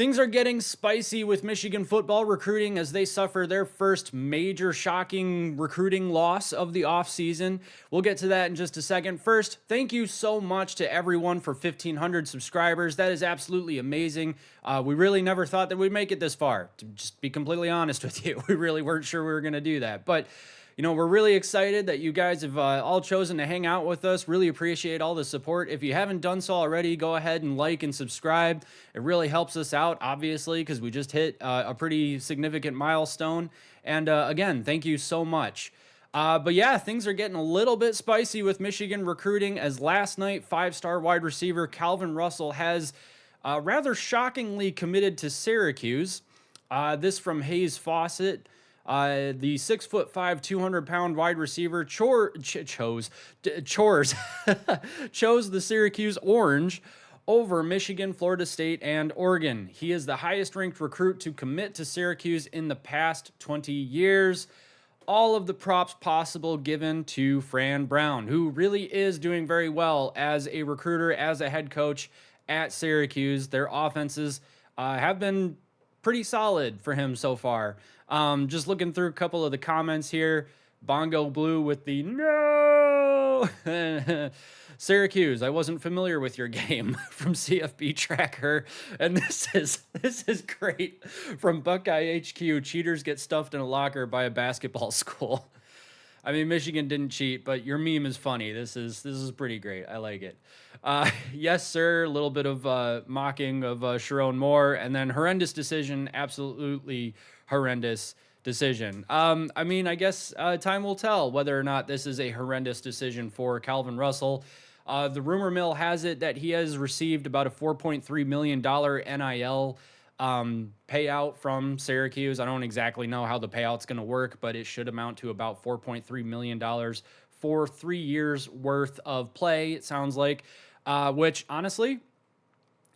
Things are getting spicy with Michigan football recruiting as they suffer their first major shocking recruiting loss of the offseason. We'll get to that in just a second. First, thank you so much to everyone for 1,500 subscribers. That is absolutely amazing. We really never thought that we'd make it this far, to just be completely honest with you. We really weren't sure we were going to do that. But we're really excited that you guys have all chosen to hang out with us. Really appreciate all the support. If you haven't done so already, go ahead and like and subscribe. It really helps us out, obviously, because we just hit a pretty significant milestone. And again, thank you so much. But yeah, things are getting a little bit spicy with Michigan recruiting as last night, 5-star wide receiver Calvin Russell has rather shockingly committed to Syracuse. This from Hayes Fawcett. The 6'5", 200-pound wide receiver chose the Syracuse Orange over Michigan, Florida State, and Oregon. He is the highest ranked recruit to commit to Syracuse in the past 20 years. All of the props possible given to Fran Brown, who really is doing very well as a recruiter, as a head coach at Syracuse. Their offenses have been pretty solid for him so far. Just looking through a couple of the comments here. Bongo Blue with the no. Syracuse, I wasn't familiar with your game from CFB Tracker. And this is great from Buckeye HQ. Cheaters get stuffed in a locker by a basketball school. I mean, Michigan didn't cheat, but your meme is funny. This is pretty great. I like it. Yes, sir. A little bit of mocking of Sharon Moore, and then horrendous decision. Absolutely horrendous decision. I mean, I guess time will tell whether or not this is a horrendous decision for Calvin Russell. The rumor mill has it that he has received about a $4.3 million NIL payout from Syracuse. I don't exactly know how the payout's going to work, but it should amount to about $4.3 million for 3 years worth of play, it sounds like, which honestly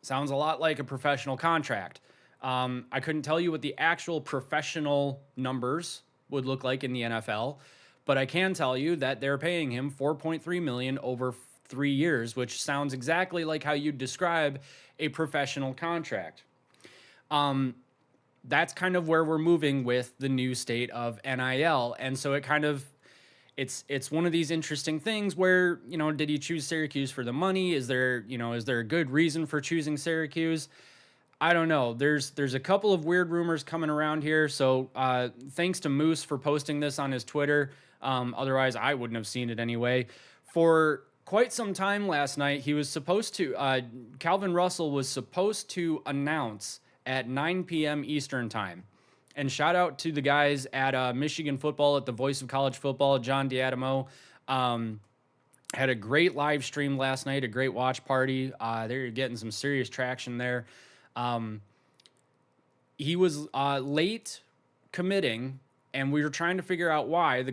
sounds a lot like a professional contract. I couldn't tell you what the actual professional numbers would look like in the NFL, but I can tell you that they're paying him $4.3 million over 3 years, which sounds exactly like how you'd describe a professional contract. That's kind of where we're moving with the new state of NIL. And so it's one of these interesting things where, did he choose Syracuse for the money? Is there a good reason for choosing Syracuse? I don't know. There's a couple of weird rumors coming around here. So, thanks to Moose for posting this on his Twitter. Otherwise I wouldn't have seen it anyway. For quite some time last night, Calvin Russell was supposed to announce at 9 p.m. Eastern time. And shout out to the guys at Michigan Football, at the Voice of College Football, John Diadamo. Had a great live stream last night, a great watch party. They're getting some serious traction there. He was late committing, and we were trying to figure out why.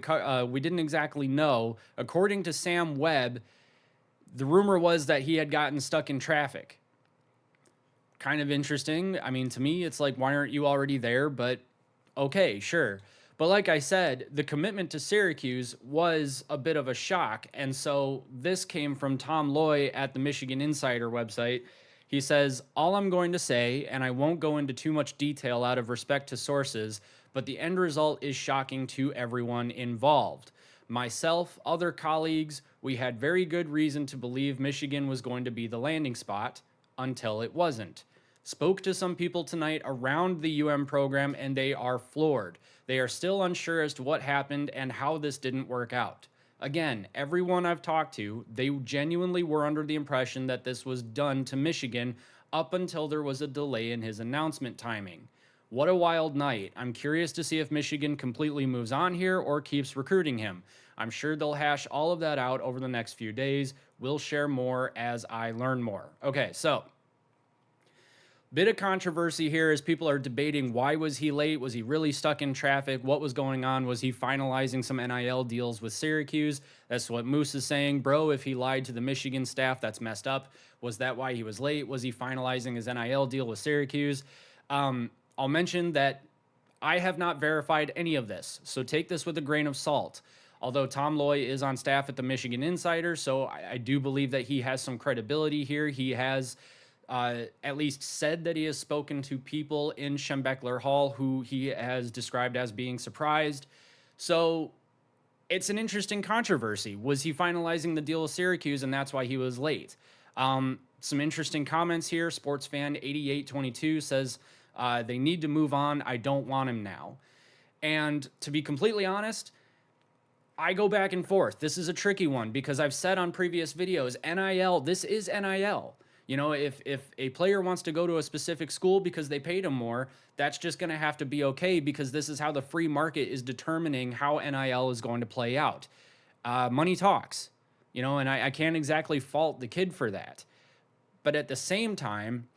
We didn't exactly know. According to Sam Webb, the rumor was that he had gotten stuck in traffic. Kind of interesting. I mean, to me, it's like, why aren't you already there? But okay, sure. But like I said, the commitment to Syracuse was a bit of a shock. And so this came from Tom Loy at the Michigan Insider website. He says, all I'm going to say, and I won't go into too much detail out of respect to sources, but the end result is shocking to everyone involved. Myself, other colleagues, we had very good reason to believe Michigan was going to be the landing spot until it wasn't. Spoke to some people tonight around the program, and they are floored. They are still unsure as to what happened and how this didn't work out. Again, everyone I've talked to, they genuinely were under the impression that this was done to Michigan up until there was a delay in his announcement timing. What a wild night. I'm curious to see if Michigan completely moves on here or keeps recruiting him. I'm sure they'll hash all of that out over the next few days. We'll share more as I learn more. Okay, so bit of controversy here as people are debating, why was he late? Was he really stuck in traffic? What was going on? Was he finalizing some NIL deals with Syracuse? That's what Moose is saying. Bro, if he lied to the Michigan staff, that's messed up. Was that why he was late? Was he finalizing his NIL deal with Syracuse? I'll mention that I have not verified any of this, so take this with a grain of salt. Although Tom Loy is on staff at the Michigan Insider, so I do believe that he has some credibility here. He has at least said that he has spoken to people in Schembechler Hall who he has described as being surprised. So it's an interesting controversy. Was he finalizing the deal with Syracuse and that's why he was late? Some interesting comments here. Sports fan 8822 says they need to move on. I don't want him now. And to be completely honest, I go back and forth. This is a tricky one because I've said on previous videos, NIL, this is NIL. You know, if a player wants to go to a specific school because they paid him more, that's just going to have to be okay because this is how the free market is determining how NIL is going to play out. Money talks, you know, and I can't exactly fault the kid for that. But at the same time,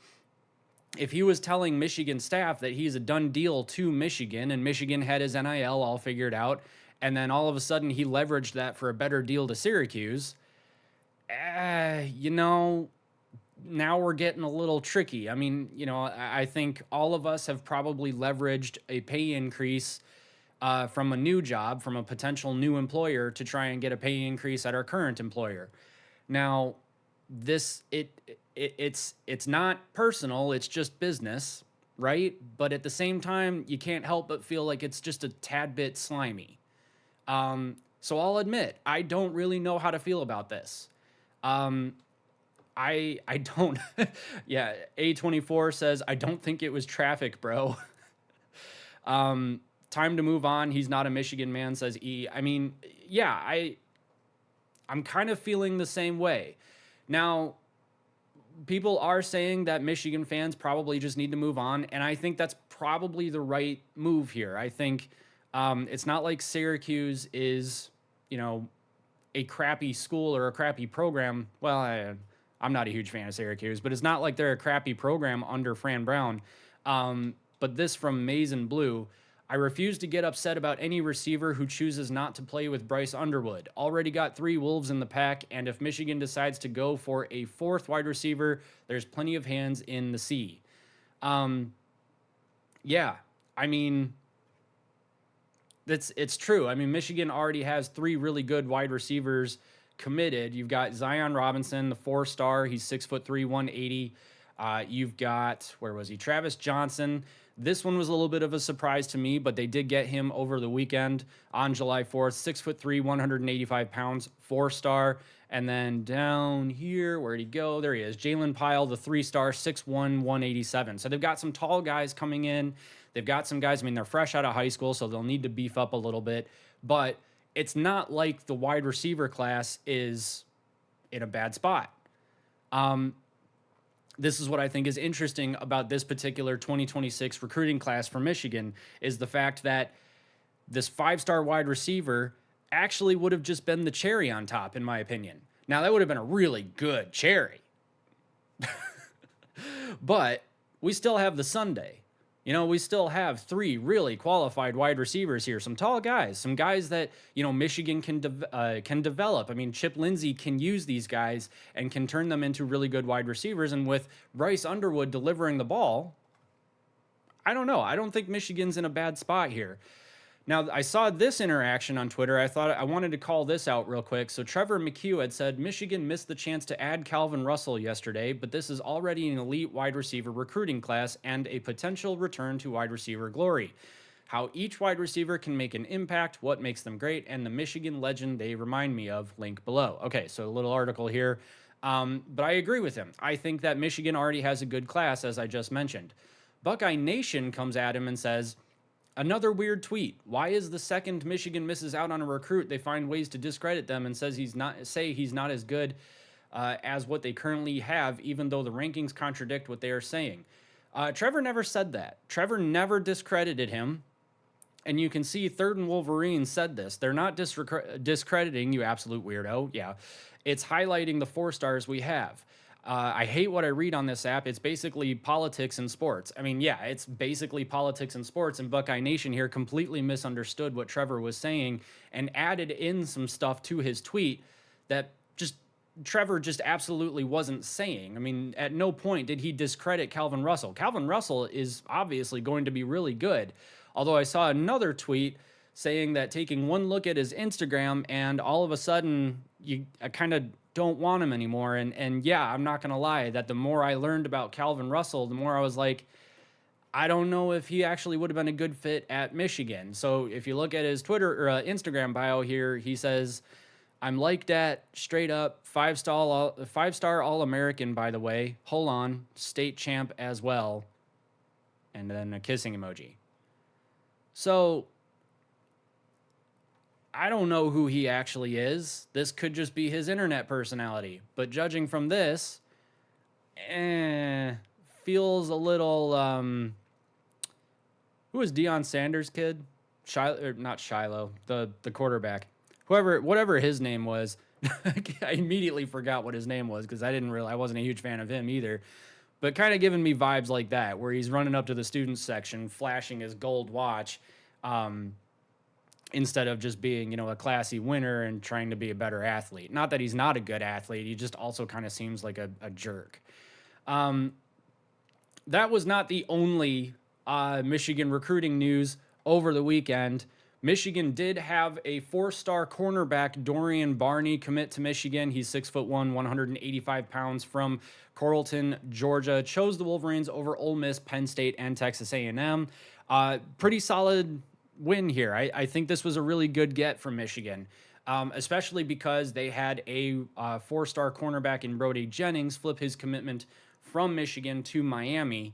if he was telling Michigan staff that he's a done deal to Michigan and Michigan had his NIL all figured out, and then all of a sudden he leveraged that for a better deal to Syracuse, you know, now we're getting a little tricky. I mean, you know, I think all of us have probably leveraged a pay increase from a new job, from a potential new employer to try and get a pay increase at our current employer. Now, it's not personal, it's just business, right? But at the same time, you can't help but feel like it's just a tad bit slimy. So I'll admit, I don't really know how to feel about this. I don't. Yeah, A24 says I don't think it was traffic, bro. Time to move on. He's not a Michigan man, says E. I mean, yeah, I'm kind of feeling the same way. Now, people are saying that Michigan fans probably just need to move on, and I think that's probably the right move here. I think it's not like Syracuse is, you know, a crappy school or a crappy program. Well, I'm not a huge fan of Syracuse, but it's not like they're a crappy program under Fran Brown. But this from Maize and Blue: I refuse to get upset about any receiver who chooses not to play with Bryce Underwood. Already got 3 Wolves in the pack, and if Michigan decides to go for a 4th wide receiver, there's plenty of hands in the sea. Yeah, I mean, it's true. I mean, Michigan already has 3 really good wide receivers committed. You've got Zion Robinson, the 4-star. He's 6'3", 180. You've got, where was he? Travis Johnson. This one was a little bit of a surprise to me, but they did get him over the weekend on July 4th. 6'3", 185 pounds, 4-star. And then down here, where'd he go? There he is. Jalen Pyle, the 3-star, 6'1", 187. So they've got some tall guys coming in. They've got some guys, I mean, they're fresh out of high school, so they'll need to beef up a little bit. But it's not like the wide receiver class is in a bad spot. This is what I think is interesting about this particular 2026 recruiting class for Michigan, is the fact that this 5-star wide receiver actually would have just been the cherry on top, in my opinion. Now, that would have been a really good cherry. But we still have the Sunday. You know, we still have 3 really qualified wide receivers here. Some tall guys, some guys that, you know, Michigan can develop. I mean, Chip Lindsey can use these guys and can turn them into really good wide receivers. And with Bryce Underwood delivering the ball, I don't know. I don't think Michigan's in a bad spot here. Now, I saw this interaction on Twitter. I thought I wanted to call this out real quick. So Trevor McHugh had said, Michigan missed the chance to add Calvin Russell yesterday, but this is already an elite wide receiver recruiting class and a potential return to wide receiver glory. How each wide receiver can make an impact, what makes them great, and the Michigan legend they remind me of, link below. Okay, so a little article here. But I agree with him. I think that Michigan already has a good class, as I just mentioned. Buckeye Nation comes at him and says, another weird tweet. Why is the second Michigan misses out on a recruit, they find ways to discredit them and says he's not as good as what they currently have, even though the rankings contradict what they are saying. Trevor never said that. Trevor never discredited him. And you can see Third and Wolverine said this. They're not discrediting, you absolute weirdo. Yeah. It's highlighting the 4 stars we have. I hate what I read on this app. It's basically politics and sports. I mean, yeah, it's basically politics and sports, and Buckeye Nation here completely misunderstood what Trevor was saying and added in some stuff to his tweet that Trevor just absolutely wasn't saying. I mean, at no point did he discredit Calvin Russell. Calvin Russell is obviously going to be really good. Although I saw another tweet saying that taking one look at his Instagram and all of a sudden I kind of don't want him anymore. And yeah, I'm not going to lie that the more I learned about Calvin Russell, the more I was like, I don't know if he actually would have been a good fit at Michigan. So if you look at his Twitter or Instagram bio here, he says, I'm liked at straight up five-star All-American, by the way. Hold on, state champ as well. And then a kissing emoji. So I don't know who he actually is. This could just be his internet personality. But judging from this, feels a little, who was Deion Sanders' kid? Not Shiloh, the quarterback. Whatever his name was. I immediately forgot what his name was because I wasn't a huge fan of him either. But kind of giving me vibes like that, where he's running up to the students section, flashing his gold watch, instead of just being, a classy winner and trying to be a better athlete. Not that he's not a good athlete, he just also kind of seems like a jerk. That was not the only Michigan recruiting news over the weekend. Michigan did have a 4-star cornerback, Dorian Barney, commit to Michigan. He's 6'1", 185 pounds, from Coralton, Georgia. Chose the Wolverines over Ole Miss, Penn State, and Texas A&M. Pretty solid win here. I think this was a really good get from Michigan, especially because they had a 4-star cornerback in Brody Jennings flip his commitment from Michigan to Miami.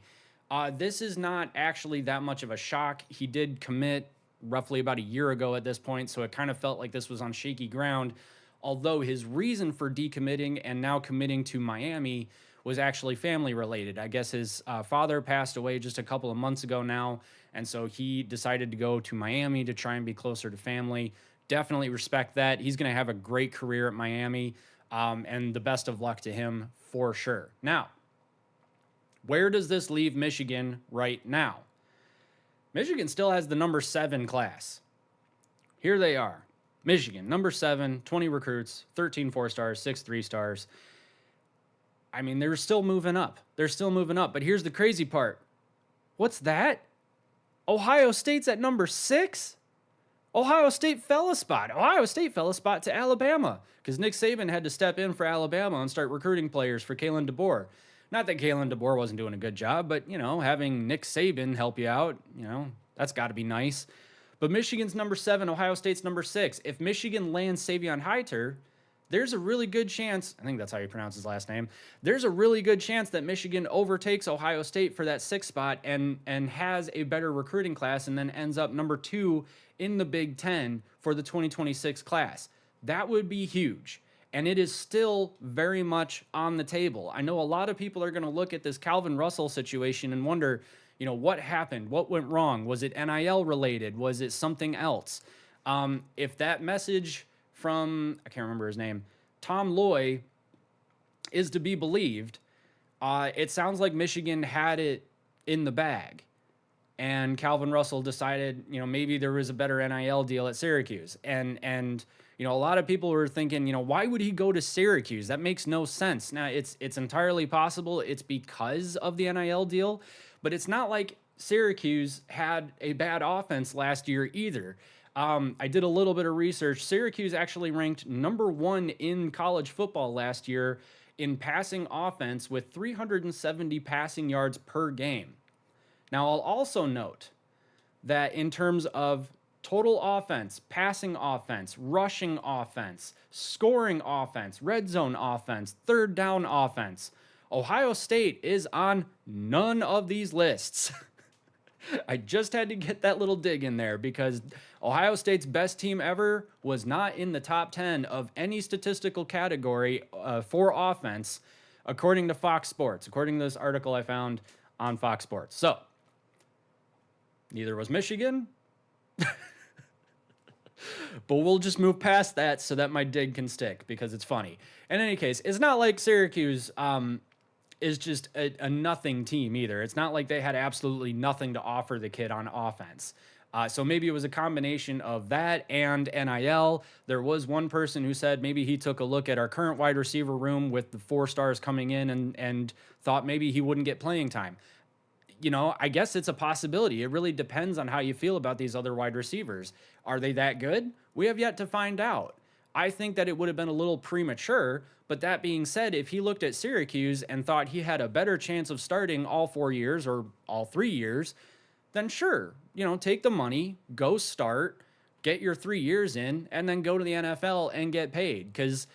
This is not actually that much of a shock. He did commit roughly about a year ago at this point, so it kind of felt like this was on shaky ground, although his reason for decommitting and now committing to Miami was actually family related. I guess his father passed away just a couple of months ago now, and so he decided to go to Miami to try and be closer to family. Definitely respect that. He's going to have a great career at Miami, and the best of luck to him for sure. Now, where does this leave Michigan right now? Michigan still has the number 7 class. Here they are. Michigan, number 7, 20 recruits, 13 4-stars, 6 3-stars. I mean, they're still moving up. But here's the crazy part. What's that? Ohio State's at number 6? Ohio State fell a spot. To Alabama because Nick Saban had to step in for Alabama and start recruiting players for Kalen DeBoer. Not that Kalen DeBoer wasn't doing a good job, but, having Nick Saban help you out, that's got to be nice. But Michigan's number 7, Ohio State's number 6. If Michigan lands Savion Highter, there's a really good chance, I think that's how you pronounce his last name, there's a really good chance that Michigan overtakes Ohio State for that 6th spot and has a better recruiting class and then ends up number 2 in the Big Ten for the 2026 class. That would be huge. And it is still very much on the table. I know a lot of people are going to look at this Calvin Russell situation and wonder, what happened? What went wrong? Was it NIL related? Was it something else? If that message from, I can't remember his name, Tom Loy, is to be believed, it sounds like Michigan had it in the bag. And Calvin Russell decided, maybe there was a better NIL deal at Syracuse. And a lot of people were thinking, why would he go to Syracuse? That makes no sense. Now, it's entirely possible it's because of the NIL deal, but it's not like Syracuse had a bad offense last year either. I did a little bit of research. Syracuse actually ranked number 1 in college football last year in passing offense with 370 passing yards per game. Now, I'll also note that in terms of total offense, passing offense, rushing offense, scoring offense, red zone offense, third down offense, Ohio State is on none of these lists. I just had to get that little dig in there because Ohio State's best team ever was not in the top 10 of any statistical category for offense, according to Fox Sports, according to this article I found on Fox Sports. So, neither was Michigan. But we'll just move past that so that my dig can stick because it's funny. In any case, it's not like Syracuse is just a nothing team either. It's not like they had absolutely nothing to offer the kid on offense. So maybe it was a combination of that and NIL. There was one person who said maybe he took a look at our current wide receiver room with the 4-stars coming in and thought maybe he wouldn't get playing time. I guess it's a possibility. It really depends on how you feel about these other wide receivers. Are they that good? We have yet to find out. I think that it would have been a little premature. But that being said, if he looked at Syracuse and thought he had a better chance of starting all 4 years or all 3 years, then sure, take the money, go start, get your 3 years in, and then go to the NFL and get paid. Because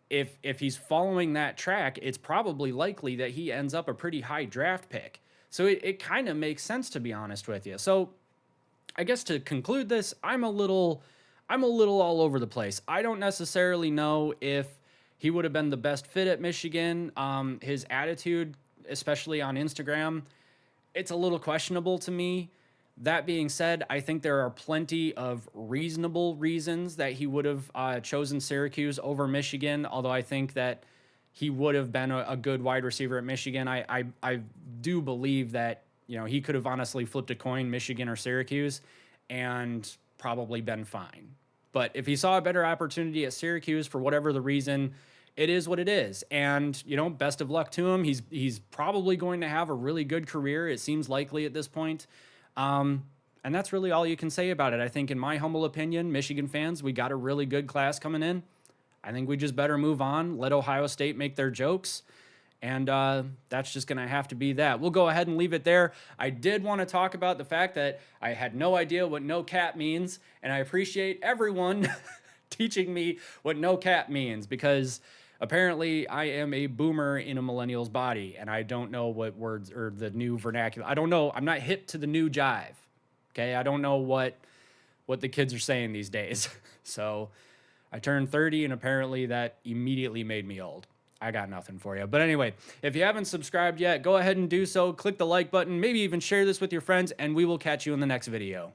if he's following that track, it's probably likely that he ends up a pretty high draft pick. So it kind of makes sense, to be honest with you. So I guess to conclude this, I'm a little all over the place. I don't necessarily know if he would have been the best fit at Michigan. His attitude, especially on Instagram, it's a little questionable to me. That being said, I think there are plenty of reasonable reasons that he would have chosen Syracuse over Michigan, although I think that he would have been a good wide receiver at Michigan. I do believe that, he could have honestly flipped a coin, Michigan or Syracuse, and probably been fine. But if he saw a better opportunity at Syracuse for whatever the reason, it is what it is. And, best of luck to him. He's probably going to have a really good career. It seems likely at this point. And that's really all you can say about it. I think, in my humble opinion, Michigan fans, we got a really good class coming in. I think we just better move on, let Ohio State make their jokes, and that's just going to have to be that. We'll go ahead and leave it there. I did want to talk about the fact that I had no idea what no cap means, and I appreciate everyone teaching me what no cap means, because apparently I am a boomer in a millennial's body, and I don't know what words or the new vernacular. I don't know. I'm not hip to the new jive. Okay, I don't know what the kids are saying these days. So I turned 30, and apparently that immediately made me old. I got nothing for you. But anyway, if you haven't subscribed yet, go ahead and do so. Click the like button, maybe even share this with your friends, and we will catch you in the next video.